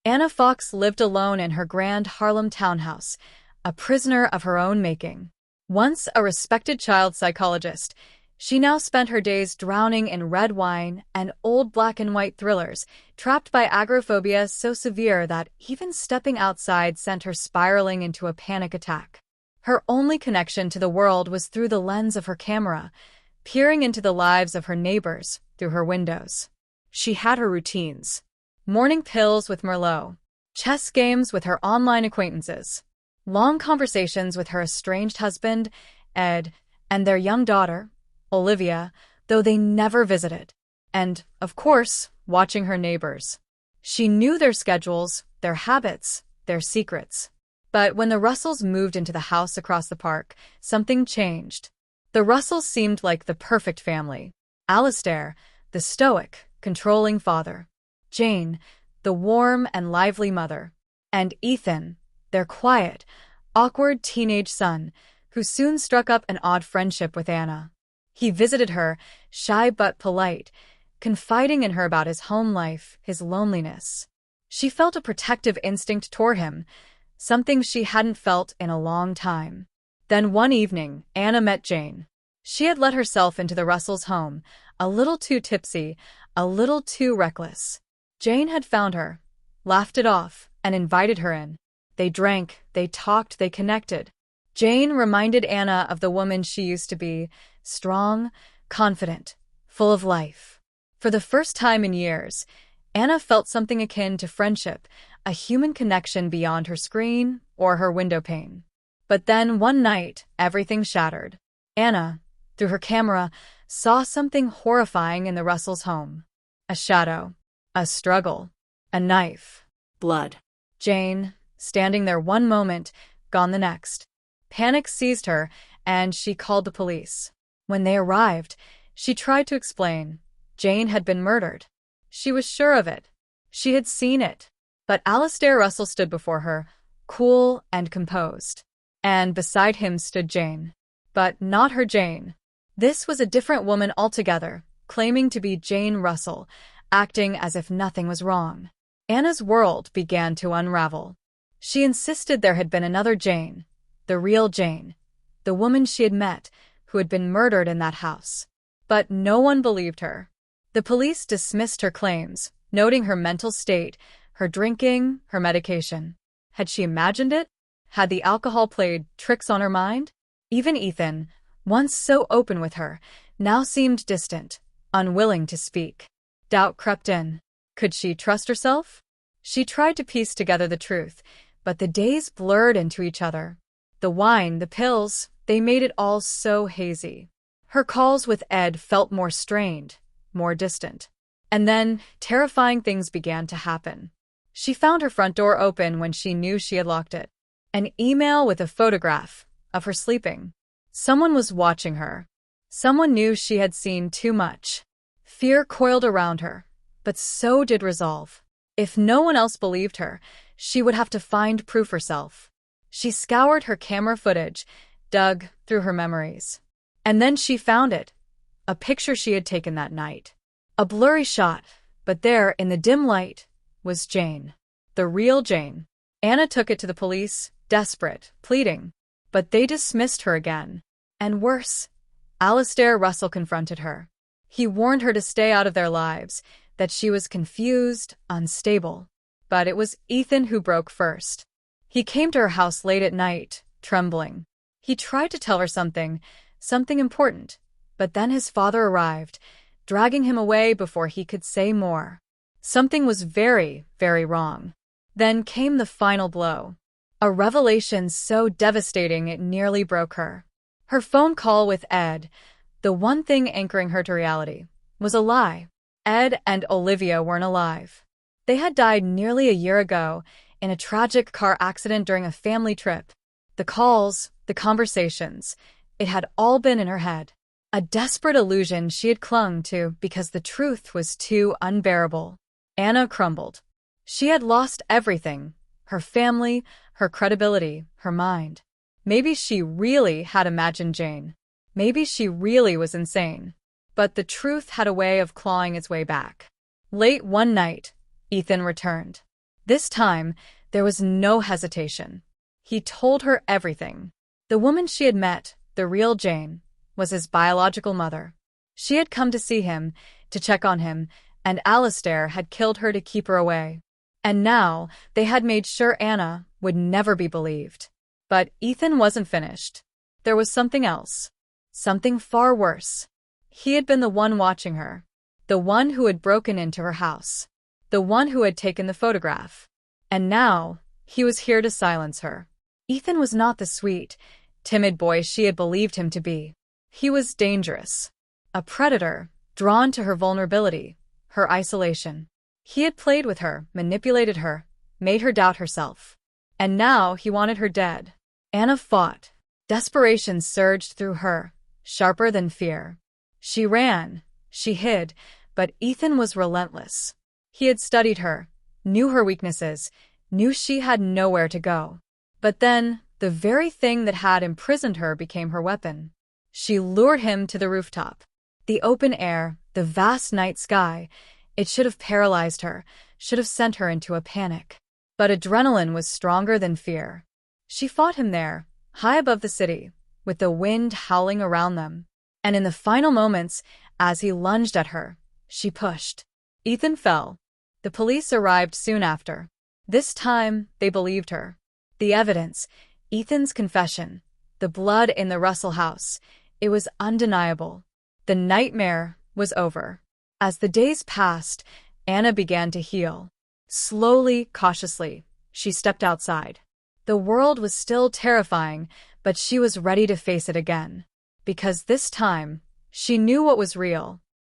Anna Fox lived alone in her grand Harlem townhouse, a prisoner of her own making. Once a respected child psychologist, she now spent her days drowning in red wine and old black and white thrillers, trapped by agoraphobia so severe that even stepping outside sent her spiraling into a panic attack. Her only connection to the world was through the lens of her camera, peering into the lives of her neighbors through her windows. She had her routines: morning pills with Merlot, chess games with her online acquaintances, long conversations with her estranged husband, Ed, and their young daughter, Olivia, though they never visited. And, of course, watching her neighbors. She knew their schedules, their habits, their secrets. But when the Russells moved into the house across the park, something changed. The Russells seemed like the perfect family. Alastair, the stoic, controlling father. Jane, the warm and lively mother. And Ethan, their quiet, awkward teenage son, who soon struck up an odd friendship with Anna. He visited her, shy but polite, confiding in her about his home life, his loneliness. She felt a protective instinct toward him, something she hadn't felt in a long time. Then one evening, Anna met Jane. She had let herself into the Russells' home, a little too tipsy, a little too reckless. Jane had found her, laughed it off, and invited her in. They drank, they talked, they connected. Jane reminded Anna of the woman she used to be, strong, confident, full of life. For the first time in years, Anna felt something akin to friendship, a human connection beyond her screen or her windowpane. But then one night, everything shattered. Anna, through her camera, saw something horrifying in the Russells' home. A shadow, a struggle, a knife, blood. Jane, standing there one moment, gone the next. Panic seized her, and she called the police. When they arrived, she tried to explain. Jane had been murdered. She was sure of it. She had seen it. But Alastair Russell stood before her, cool and composed. And beside him stood Jane. But not her Jane. This was a different woman altogether, claiming to be Jane Russell, acting as if nothing was wrong. Anna's world began to unravel. She insisted there had been another Jane, the real Jane, the woman she had met, who had been murdered in that house. But no one believed her. The police dismissed her claims, noting her mental state, her drinking, her medication. Had she imagined it? Had the alcohol played tricks on her mind? Even Ethan, once so open with her, now seemed distant, unwilling to speak. Doubt crept in. Could she trust herself? She tried to piece together the truth, but the days blurred into each other. The wine, the pills, they made it all so hazy. Her calls with Ed felt more strained, more distant. And then, terrifying things began to happen. She found her front door open when she knew she had locked it. An email with a photograph of her sleeping. Someone was watching her. Someone knew she had seen too much. Fear coiled around her, but so did resolve. If no one else believed her, she would have to find proof herself. She scoured her camera footage, dug through her memories. And then she found it. A picture she had taken that night. A blurry shot, but there, in the dim light, was Jane. The real Jane. Anna took it to the police, desperate, pleading. But they dismissed her again. And worse, Alastair Russell confronted her. He warned her to stay out of their lives, that she was confused, unstable. But it was Ethan who broke first. He came to her house late at night, trembling. He tried to tell her something important, but then his father arrived, dragging him away before he could say more. Something was very, very wrong. Then came the final blow. A revelation so devastating it nearly broke her. Her phone call with Ed, the one thing anchoring her to reality, was a lie. Ed and Olivia weren't alive. They had died nearly a year ago in a tragic car accident during a family trip. The calls, the conversations, it had all been in her head. A desperate illusion she had clung to because the truth was too unbearable. Anna crumbled. She had lost everything: her family, her credibility, her mind. Maybe she really had imagined Jane. Maybe she really was insane. But the truth had a way of clawing its way back. Late one night, Ethan returned. This time, there was no hesitation. He told her everything. The woman she had met, the real Jane, was his biological mother. She had come to see him, to check on him, and Alistair had killed her to keep her away. And now, they had made sure Anna would never be believed. But Ethan wasn't finished. There was something else. Something far worse. He had been the one watching her. The one who had broken into her house. The one who had taken the photograph. And now, he was here to silence her. Ethan was not the sweet, timid boy she had believed him to be. He was dangerous. A predator, drawn to her vulnerability, her isolation. He had played with her, manipulated her, made her doubt herself. And now he wanted her dead. Anna fought. Desperation surged through her, sharper than fear. She ran, she hid, but Ethan was relentless. He had studied her, knew her weaknesses, knew she had nowhere to go. But then, the very thing that had imprisoned her became her weapon. She lured him to the rooftop. The open air, the vast night sky, it should have paralyzed her, should have sent her into a panic. But adrenaline was stronger than fear. She fought him there, high above the city, with the wind howling around them. And in the final moments, as he lunged at her, she pushed. Ethan fell. The police arrived soon after. This time, they believed her. The evidence, Ethan's confession, the blood in the Russell house, it was undeniable. The nightmare was over. As the days passed, Anna began to heal. Slowly, cautiously, she stepped outside. The world was still terrifying, but she was ready to face it again. Because this time, she knew what was real.